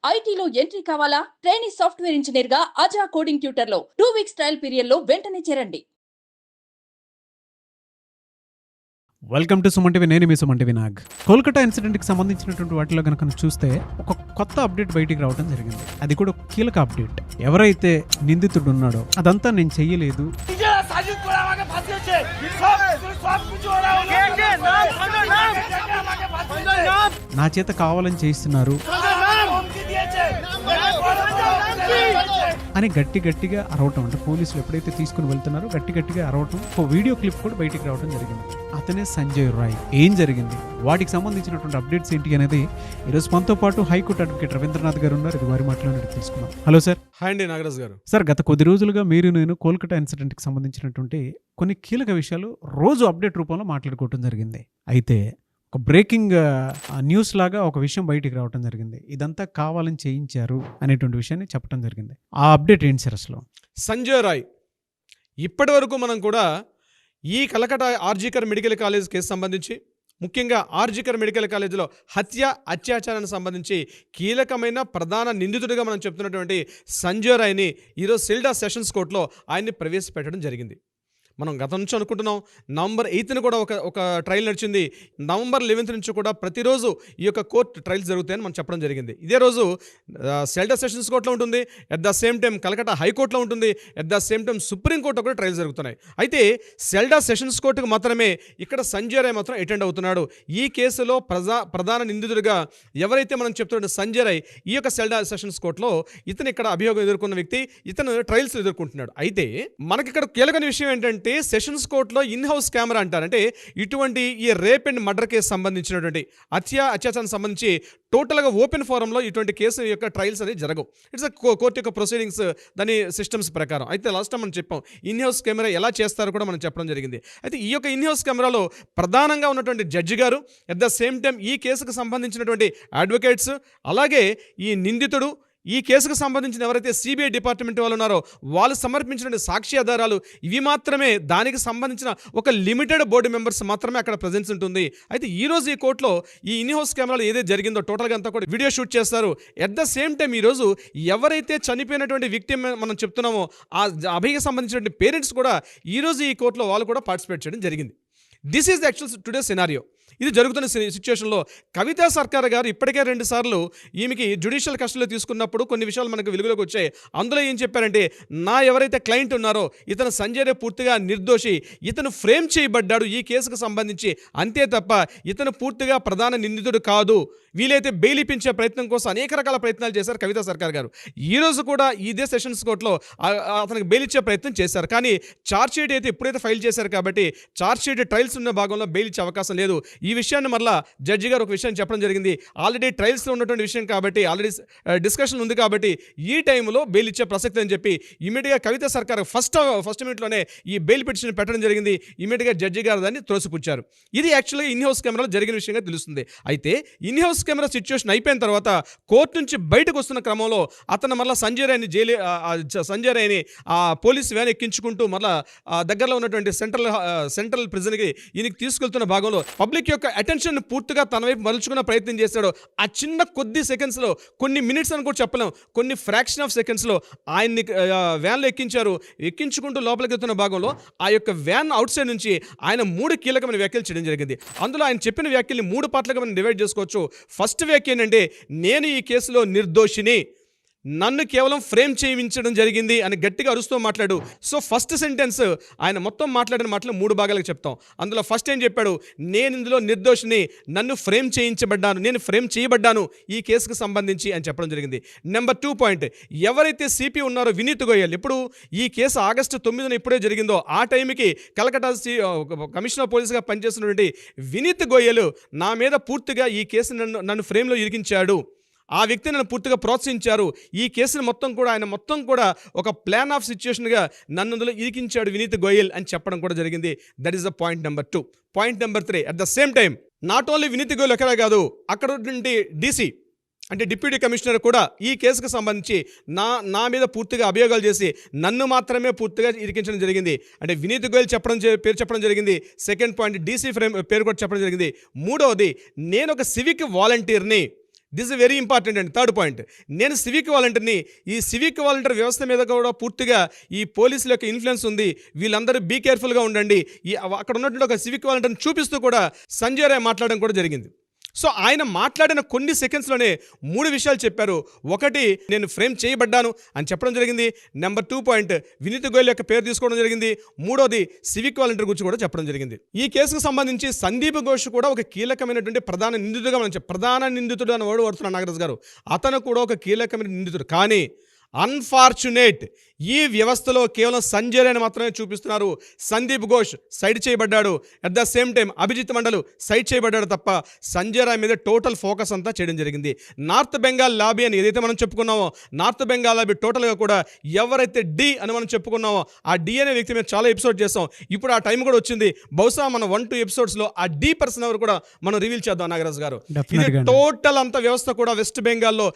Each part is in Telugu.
ఐటీలో ఎంట్రీ కావాలా? ట్రైనింగ్ సాఫ్ట్వేర్ ఇంజనీర్ గా అజా కోడింగ్ ట్యూటర్ లో 2 వీక్స్ ట్రయల్ పీరియడ్ లో వెంటనే చేరండి. Welcome to Suman TV. నేను మీ సుమన్ టీవీ నాగ్. కోల్కతా ఇన్సిడెంట్కి సంబంధించినటువంటి వాటిలో కనుక చూస్తే ఒక కొత్త అప్డేట్ బయటికి రావడం జరిగింది. అది కూడా ఒక కీలక అప్డేట్. ఎవరైతే నిందితుడు ఉన్నాడో అదంతా నేను చెయ్యలేదు, నా చేత కావాలని చేయిస్తున్నారు అని గట్టిగా అరవటం, అంటే పోలీసులు ఎప్పుడైతే తీసుకుని వెళ్తున్నారో గట్టిగా అరవటం, ఒక వీడియో క్లిప్ కూడా బయటికి రావడం జరిగింది. అతనే సంజయ్ రాయ్. ఏం జరిగింది, వాటికి సంబంధించినటువంటి అప్డేట్స్ ఏంటి అనేది ఈరోజు మనతో పాటు హైకోర్టు అడ్వకేట్ రవీంద్రనాథ్ గారు ఉన్నారు. ఇది వారి మాటలోనే తీసుకున్నాం. Hello sir. హాయ్ అండి నాగరాజ్ గారు. సార్, గత కొద్ది రోజులుగా నేను కోల్కతా ఇన్సిడెంట్కి సంబంధించినటువంటి కొన్ని కీలక విషయాలు రోజు అప్డేట్ రూపంలో మాట్లాడుకోవడం జరిగింది. అయితే ఒక బ్రేకింగ్ న్యూస్ లాగా ఒక విషయం బయటికి రావడం జరిగింది. ఇదంతా కావాలని చేయించారు అనేటువంటి విషయాన్ని చెప్పడం జరిగింది. ఆ అప్డేట్ ఏంటి సార్ అసలు? సంజయ్ రాయ్, ఇప్పటి వరకు మనం కూడా ఈ Kolkata RG Kar medical college case సంబంధించి, ముఖ్యంగా ఆర్జీకర్ మెడికల్ కాలేజీలో అత్యాచారానికి సంబంధించి కీలకమైన ప్రధాన నిందితుడిగా మనం చెప్తున్నటువంటి సంజయ్ రాయ్ని ఈరోజు సిల్డా సెషన్స్ కోర్టులో ఆయన్ని ప్రవేశపెట్టడం జరిగింది. మనం గతం నుంచి అనుకుంటున్నాం, నవంబర్ 8న కూడా ఒక ట్రయల్ నడిచింది. నవంబర్ 11th నుంచి కూడా ప్రతిరోజు ఈ యొక్క కోర్టు ట్రయల్స్ జరుగుతాయని మనం చెప్పడం జరిగింది. ఇదే రోజు సెల్డా సెషన్స్ కోర్టులో ఉంటుంది, at the same time Kolkata హైకోర్టులో ఉంటుంది, అట్ ద సేమ్ టైం సుప్రీంకోర్టులో కూడా ట్రయల్స్ జరుగుతున్నాయి. అయితే సెల్డా సెషన్స్ కోర్టుకు మాత్రమే ఇక్కడ సంజయ్ రాయ్ మాత్రం అటెండ్ అవుతున్నాడు. ఈ కేసులో ప్రధాన నిందితుడిగా ఎవరైతే మనం చెప్తున్న సంజయ్ రాయ్, ఈ యొక్క సెల్డా సెషన్స్ కోర్టులో ఇతను ఇక్కడ అభియోగం ఎదుర్కొన్న వ్యక్తి, ఇతను ట్రయల్స్ ఎదుర్కొంటున్నాడు. అయితే మనకి ఇక్కడ కీలకమైన విషయం ఏంటంటే, సెషన్స్ కోర్టులో ఇన్ హౌస్ కెమెరా అంటారు. అంటే ఇటువంటి ఈ రేప్ అండ్ మర్డర్ కేసు సంబంధించినటువంటి అత్యాచారానికి సంబంధించి టోటల్గా ఓపెన్ ఫోరంలో ఇటువంటి కేసు యొక్క ట్రయల్స్ అనేది జరగవు. ఇట్స్ కోర్టు యొక్క ప్రొసీడింగ్స్, దాని సిస్టమ్స్ ప్రకారం. అయితే లాస్ట్ టైం మనం చెప్పాం ఇన్ హౌస్ కెమెరా ఎలా చేస్తారో కూడా మనం చెప్పడం జరిగింది. అయితే ఈ యొక్క ఇన్ హౌస్ కెమెరాలో ప్రధానంగా ఉన్నటువంటి జడ్జి గారు, అట్ ద సేమ్ టైం ఈ కేసుకు సంబంధించినటువంటి అడ్వకేట్స్, అలాగే ఈ నిందితుడు, ఈ కేసుకు సంబంధించిన ఎవరైతే సిబిఐ డిపార్ట్మెంట్ వాళ్ళు ఉన్నారో వాళ్ళు సమర్పించిన సాక్షి ఆధారాలు, ఇవి మాత్రమే, దానికి సంబంధించిన ఒక లిమిటెడ్ బోర్డు మెంబర్స్ మాత్రమే అక్కడ ప్రెజెన్స్ ఉంటుంది. అయితే ఈరోజు ఈ కోర్టులో ఈ ఇన్ హౌస్ కెమెరాలో ఏదైతే జరిగిందో టోటల్గా అంతా కూడా వీడియో షూట్ చేస్తారు. ఎట్ ద సేమ్ టైం ఈరోజు ఎవరైతే చనిపోయినటువంటి విక్టిమ్ మనం చెప్తున్నామో ఆ అభయకి సంబంధించినటువంటి పేరెంట్స్ కూడా ఈరోజు ఈ కోర్టులో వాళ్ళు కూడా పార్టిసిపేట్ చేయడం జరిగింది. This is the actual today scenario. ఇది జరుగుతున్న సిచ్యువేషన్లో కవితా సర్కార్ గారు ఇప్పటికే 2 సార్లు ఈమెకి జ్యుడిషియల్ కస్టడీలో తీసుకున్నప్పుడు కొన్ని విషయాలు మనకు వెలుగులోకి వచ్చాయి. అందులో ఏం చెప్పారంటే, నా ఎవరైతే క్లయింట్ ఉన్నారో ఇతను సంజయ్ రాయ్ పూర్తిగా నిర్దోషి, ఇతను ఫ్రేమ్ చేయబడ్డాడు ఈ కేసుకు సంబంధించి, అంతే తప్ప ఇతను పూర్తిగా ప్రధాన నిందితుడు కాదు. వీలైతే బెయిల్ ఇప్పించే ప్రయత్నం కోసం అనేక రకాల ప్రయత్నాలు చేశారు కవితా సర్కార్ గారు. ఈరోజు కూడా ఇదే సెషన్స్ కోర్టులో అతనికి బెయిల్ ఇచ్చే ప్రయత్నం చేశారు. కానీ ఛార్జ్ షీట్ అయితే ఎప్పుడైతే ఫైల్ చేశారు కాబట్టి ఛార్జ్ షీట్ ట్రయల్స్ ఉన్న భాగంలో బెయిల్ ఇచ్చే అవకాశం లేదు. ఈ విషయాన్ని మళ్ళీ జడ్జి గారు ఒక విషయం చెప్పడం జరిగింది. ఆల్రెడీ ట్రయల్స్లో ఉన్నటువంటి విషయం కాబట్టి, ఆల్రెడీ డిస్కషన్ ఉంది కాబట్టి ఈ టైంలో బెయిల్ ఇచ్చే ప్రసక్తి అని చెప్పి ఇమీడియట్గా కవితా సర్కార్ ఫస్ట్ మినిట్లోనే ఈ బెయిల్ పిటిషన్ పెట్టడం జరిగింది. ఇమీడియట్గా జడ్జి గారు దాన్ని త్రోసిపుచ్చారు. ఇది యాక్చువల్గా ఇన్ హౌస్ కెమెరాలో జరిగిన విషయంగా తెలుస్తుంది. అయితే ఇన్ హౌస్ కెమెరా సిచ్యువేషన్ అయిపోయిన తర్వాత కోర్టు నుంచి బయటకు వస్తున్న క్రమంలో అతను మళ్ళీ సంజయ్ రాయ్ని ఆ పోలీస్ వ్యాన్ ఎక్కించుకుంటూ మళ్ళీ దగ్గరలో ఉన్నటువంటి సెంట్రల్ ప్రిజన్కి ఈయనకి తీసుకెళ్తున్న భాగంలో పబ్లిక్ యొక్క అటెన్షన్ పూర్తిగా తన వైపు మలుచుకున్న ప్రయత్నం చేశాడు. ఆ చిన్న కొద్ది సెకండ్స్లో, కొన్ని మినిట్స్ అని కూడా చెప్పలేం, కొన్ని ఫ్రాక్షన్ ఆఫ్ సెకండ్స్లో ఆయన్ని వ్యాన్లో ఎక్కించుకుంటూ లోపలికి వెళ్తున్న భాగంలో ఆ యొక్క వ్యాన్ అవుట్ సైడ్ నుంచి ఆయన 3 కీలకమైన వ్యాఖ్యలు చేయడం జరిగింది. అందులో ఆయన చెప్పిన వ్యాఖ్యల్ని 3 పార్ట్లుగా మనం డివైడ్ చేసుకోవచ్చు. ఫస్ట్ వ్యాఖ్య ఏంటంటే, నేను ఈ కేసులో నిర్దోషిని, నన్ను కేవలం ఫ్రేమ్ చేయించడం జరిగింది అని గట్టిగా అరుస్తూ మాట్లాడు. సో ఫస్ట్ సెంటెన్స్ ఆయన మొత్తం మాట్లాడిన మాటలు 3 భాగాలకు చెప్తాం. అందులో ఫస్ట్ ఏం చెప్పాడు, నేను ఇందులో నిర్దోషిని, నన్ను ఫ్రేమ్ చేయబడ్డాను ఈ కేసుకు సంబంధించి అని చెప్పడం జరిగింది. నెంబర్ 2 పాయింట్, ఎవరైతే సిపి ఉన్నారో వినీత్ గోయల్, ఇప్పుడు ఈ కేసు ఆగస్టు 9న ఇప్పుడే జరిగిందో ఆ టైంకి కలకటా కమిషనర్ పోలీసుగా పనిచేస్తున్నటువంటి వినీత్ గోయల్ నా మీద పూర్తిగా ఈ కేసు నన్ను ఫ్రేమ్లో ఇరికించాడు, ఆ వ్యక్తిని నన్ను పూర్తిగా ప్రోత్సహించారు, ఈ కేసును ఆయన మొత్తం కూడా ఒక ప్లాన్ ఆఫ్ సిచ్యువేషన్గా నన్ను అందులో ఇరికించాడు వినీత్ గోయల్ అని చెప్పడం కూడా జరిగింది. That is the point number 2. Point number 3, at the same time not only Vineet Goyal ఎక్కడే కాదు, అక్కడ ఉన్నటువంటి డీసీ అంటే డిప్యూటీ కమిషనర్ కూడా ఈ కేసుకు సంబంధించి నా మీద పూర్తిగా అభియోగాలు చేసి నన్ను మాత్రమే పూర్తిగా ఇరికించడం జరిగింది. అంటే వినీత్ గోయల్ పేరు చెప్పడం జరిగింది. సెకండ్ పాయింట్, డీసీ ఫ్రేమ్ పేరు కూడా చెప్పడం జరిగింది. 3వది, నేను ఒక సివిక్ వాలంటీర్ని, దిస్ ఇస్ వెరీ ఇంపార్టెంట్ అండి. థర్డ్ పాయింట్, నేను సివిక్ వాలంటీర్ని. ఈ సివిక్ వాలంటీర్ వ్యవస్థ మీద కూడా పూర్తిగా ఈ పోలీసుల యొక్క ఇన్ఫ్లుయెన్స్ ఉంది, వీళ్ళందరూ బీ కేర్ఫుల్గా ఉండండి, ఈ అక్కడ ఉన్నటువంటి ఒక సివిక్ వాలంటీర్ని చూపిస్తూ కూడా సంజయ్ రాయ్ మాట్లాడడం కూడా జరిగింది. సో ఆయన మాట్లాడిన కొన్ని సెకండ్స్లోనే 3 విషయాలు చెప్పారు. ఒకటి, నేను ఫ్రేమ్ చేయబడ్డాను అని చెప్పడం జరిగింది. నెంబర్ 2 పాయింట్, వినీత్ గోయల్ యొక్క పేరు తీసుకోవడం జరిగింది. మూడోది, సివిక్ వాలంటీర్ గురించి కూడా చెప్పడం జరిగింది. ఈ కేసుకు సంబంధించి సందీప్ ఘోష్ కూడా ఒక కీలకమైనటువంటి ప్రధాన నిందితుడిగా మనం ప్రధాన నిందితుడు అని వాడుతున్నాడు నాగరాజు గారు. అతను కూడా ఒక కీలకమైన నిందితుడు. కానీ అన్ఫార్చునేట్, ఈ వ్యవస్థలో కేవలం సంజయ్ రాయ్ని మాత్రమే చూపిస్తున్నారు. సందీప్ ఘోష్ సైడ్ చేయబడ్డాడు, at the same time Abhijit Mandal side చేయబడ్డాడు తప్ప సంజయ్ రాయ్ మీద టోటల్ ఫోకస్ అంతా చేయడం జరిగింది. నార్త్ బెంగాల్ లాబీ అని ఏదైతే మనం చెప్పుకున్నామో, నార్త్ బెంగాల్ లాబీ టోటల్గా కూడా ఎవరైతే డి అని మనం చెప్పుకున్నామో ఆ డి అనే వ్యక్తి మీద చాలా ఎపిసోడ్ చేస్తాం. ఇప్పుడు ఆ టైం కూడా వచ్చింది. బహుశా మన 1-2 ఎపిసోడ్స్లో ఆ డి పర్సన్ ఎవరు కూడా మనం రివీల్ చేద్దాం నాగరాజు గారు. ఇది టోటల్ అంత వ్యవస్థ కూడా వెస్ట్ బెంగాల్లో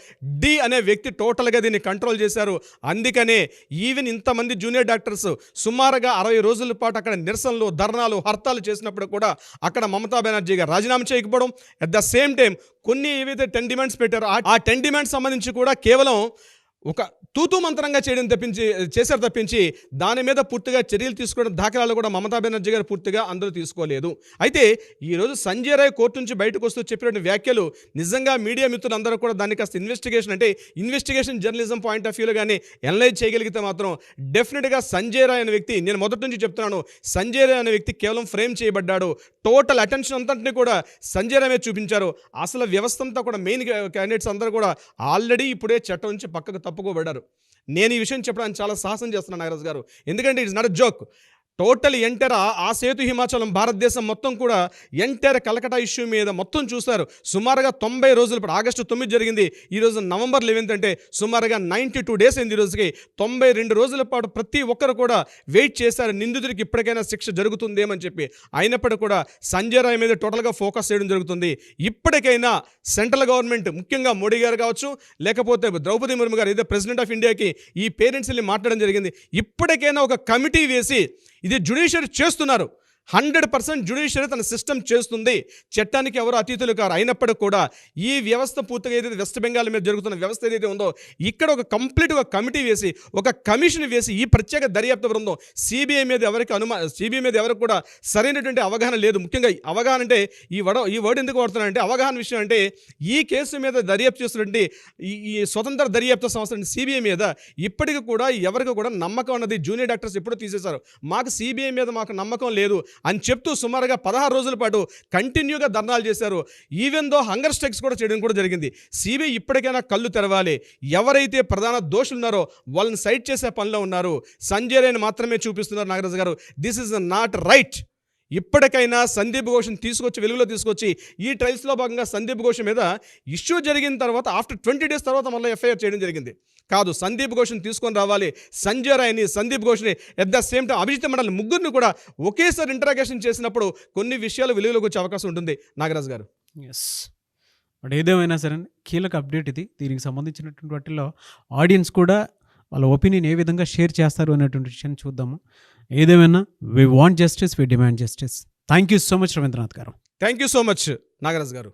డి అనే వ్యక్తి టోటల్గా దీన్ని కంట్రోల్ చేశారు. అందుకనే ఈవెన్ ఇంతమంది జూనియర్ డాక్టర్స్ సుమారుగా 60 రోజుల పాటు అక్కడ నిరసనలు, ధర్నాలు, హర్తాలు చేసినప్పుడు కూడా అక్కడ మమతా బెనర్జీ గారు రాజీనామా చేయకపోవడం, అట్ ద సేమ్ టైం కొన్ని ఏవైతే 10 డిమాండ్స్ పెట్టారో ఆ 10 డిమాండ్స్ సంబంధించి కూడా కేవలం ఒక తూతూ మంత్రంగా చేశారు తప్పించి దాని మీద పూర్తిగా చర్యలు తీసుకోవడం దాఖలాలు కూడా మమతా బెనర్జీ గారు పూర్తిగా అందరూ తీసుకోలేదు. అయితే ఈరోజు సంజయ్ రాయ్ కోర్టు నుంచి బయటకు వస్తూ చెప్పిన వ్యాఖ్యలు నిజంగా మీడియా మిత్రులు అందరూ కూడా దాన్ని కాస్త ఇన్వెస్టిగేషన్ జర్నలిజం పాయింట్ ఆఫ్ వ్యూలో కానీ అనలైజ్ చేయగలిగితే మాత్రం డెఫినెట్గా సంజయ్ రాయ్ అనే వ్యక్తి, నేను మొదటి నుంచి చెప్తున్నాను, సంజయ్ రాయ్ అనే వ్యక్తి కేవలం ఫ్రేమ్ చేయబడ్డాడు. టోటల్ అటెన్షన్ అంతటిని కూడా సంజయ్ రాయ్ మీద చూపించారు. అసలు వ్యవస్థ అంతా కూడా మెయిన్ క్యాండిడేట్స్ అందరూ కూడా ఆల్రెడీ ఇప్పుడే చట్టం నుంచి పక్కకు తప్పుకోబడ్డారు. నేను ఈ విషయం చెప్పడానికి చాలా సాహసం చేస్తున్నాను నాగరాజు గారు, ఎందుకంటే it's not a joke. Total entire ఆ సేతు హిమాచలం భారతదేశం మొత్తం కూడా ఎంటైర్ కలకటా ఇష్యూ మీద మొత్తం చూస్తారు. సుమారుగా 90 రోజులు, ఇప్పుడు ఆగస్టు 9 జరిగింది, ఈరోజు నవంబర్ 11 అంటే సుమారుగా 92 డేస్ అయింది. ఈ రోజుకి 92 రోజుల పాటు ప్రతి ఒక్కరు కూడా వెయిట్ చేశారు నిందితుడికి ఇప్పటికైనా శిక్ష జరుగుతుందేమని చెప్పి. అయినప్పటికీ కూడా సంజయ్ రాయ్ మీద టోటల్గా ఫోకస్ చేయడం జరుగుతుంది. ఇప్పటికైనా సెంట్రల్ గవర్నమెంట్, ముఖ్యంగా మోడీ గారు కావచ్చు, లేకపోతే ద్రౌపది ముర్ము గారు, ఏదో ప్రెసిడెంట్ ఆఫ్ ఇండియాకి ఈ పేరెంట్స్ వెళ్ళి మాట్లాడడం జరిగింది. ఇప్పటికైనా ఒక కమిటీ వేసి, ఇది జ్యుడిషియరీ చేస్తున్నారు, 100% జ్యుడిషియరీ తన సిస్టమ్ చేస్తుంది, చట్టానికి ఎవరు అతీతులు కారు. అయినప్పటికీ కూడా ఈ వ్యవస్థ పూర్తిగా ఏదైతే వెస్ట్ బెంగాల్ మీద జరుగుతున్న వ్యవస్థ ఏదైతే ఉందో, ఇక్కడ ఒక కంప్లీట్గా కమిటీ వేసి, ఒక కమిషన్ వేసి, ఈ ప్రత్యేక దర్యాప్తు బృందం సిబిఐ మీద ఎవరికి కూడా సరైనటువంటి అవగాహన లేదు. ముఖ్యంగా అవగాహన అంటే ఈ వర్డ్ ఎందుకు వాడుతున్నానంటే, అవగాహన విషయం అంటే ఈ కేసు మీద దర్యాప్తు చేస్తున్నటువంటి ఈ స్వతంత్ర దర్యాప్తు సంస్థ సిబిఐ మీద ఇప్పటికీ కూడా ఎవరికి కూడా నమ్మకం అన్నది జూనియర్ డాక్టర్స్ ఎప్పుడూ తీసేశారు. మాకు సిబిఐ మీద మాకు నమ్మకం లేదు అని చెప్తూ సుమారుగా 16 రోజుల పాటు కంటిన్యూగా ధర్నాలు చేశారు. ఈవెన్ దో హంగర్ స్ట్రైక్స్ కూడా చేయడం కూడా జరిగింది. సిబిఐ ఇప్పటికైనా కళ్ళు తెరవాలి. ఎవరైతే ప్రధాన దోషులు ఉన్నారో వాళ్ళని సైడ్ చేసే పనిలో ఉన్నారు. సంజయ్ రాయ్ని మాత్రమే చూపిస్తున్నారు నాగరాజు గారు. This is not right. ఇప్పటికైనా సందీప్ ఘోష్ని వెలుగులో తీసుకొచ్చి ఈ ట్రయల్స్లో భాగంగా సందీప్ ఘోష్ మీద ఇష్యూ జరిగిన తర్వాత ఆఫ్టర్ 20 డేస్ తర్వాత మళ్ళీ ఎఫ్ఐఆర్ చేయడం జరిగింది. కాదు, సందీప్ ఘోష్ని తీసుకొని రావాలి, సంజయ్ రాయ్ని, సందీప్ ఘోష్ని, at the same time Abhijit Mandal, ముగ్గురిని కూడా ఒకేసారి ఇంటరాగేషన్ చేసినప్పుడు కొన్ని విషయాలు వెలుగులోకి వచ్చే అవకాశం ఉంటుంది నాగరాజు గారు. ఎస్, బట్ ఏదేమైనా సరే కీలక అప్డేట్ ఇది. దీనికి సంబంధించినటువంటి వాటిల్లో ఆడియన్స్ కూడా వాళ్ళ ఒపీనియన్ ఏ విధంగా షేర్ చేస్తారు అనేటువంటి విషయాన్ని చూద్దాము. ఏదేమైనా we want justice, we demand justice. Thank you so much Ravindranath గారు. Thank you so much Nagaraju గారు.